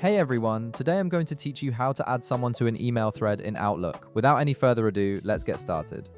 Hey everyone, today I'm going to teach you how to add someone to an email thread in Outlook. Without any further ado, let's get started.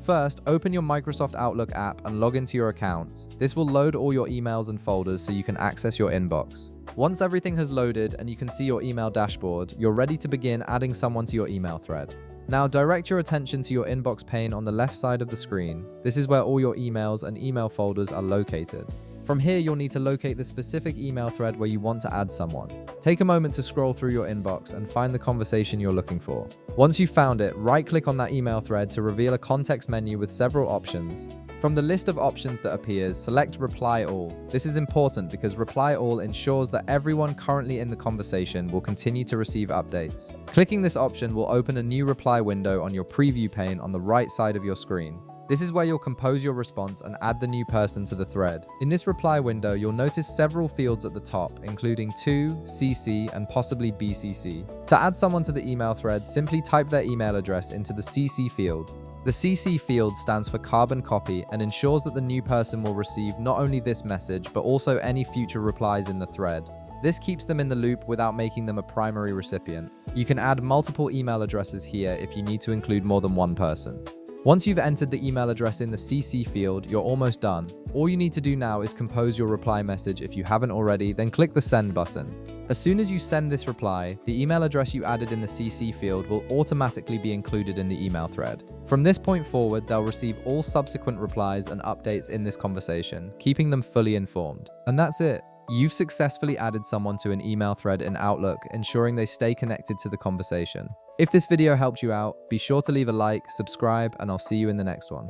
First, open your Microsoft Outlook app and log into your account. This will load all your emails and folders so you can access your inbox. Once everything has loaded and you can see your email dashboard, you're ready to begin adding someone to your email thread. Now direct your attention to your inbox pane on the left side of the screen. This is where all your emails and email folders are located. From here, you'll need to locate the specific email thread where you want to add someone. Take a moment to scroll through your inbox and find the conversation you're looking for. Once you've found it, right-click on that email thread to reveal a context menu with several options. From the list of options that appears, select Reply All. This is important because Reply All ensures that everyone currently in the conversation will continue to receive updates. Clicking this option will open a new reply window on your preview pane on the right side of your screen. This is where you'll compose your response and add the new person to the thread. In this reply window, you'll notice several fields at the top, including To, CC, and possibly BCC. To add someone to the email thread, simply type their email address into the CC field. The CC field stands for carbon copy and ensures that the new person will receive not only this message, but also any future replies in the thread. This keeps them in the loop without making them a primary recipient. You can add multiple email addresses here if you need to include more than one person. Once you've entered the email address in the CC field, you're almost done. All you need to do now is compose your reply message if you haven't already, then click the send button. As soon as you send this reply, the email address you added in the CC field will automatically be included in the email thread. From this point forward, they'll receive all subsequent replies and updates in this conversation, keeping them fully informed. And that's it. You've successfully added someone to an email thread in Outlook, ensuring they stay connected to the conversation. If this video helped you out, be sure to leave a like, subscribe, and I'll see you in the next one.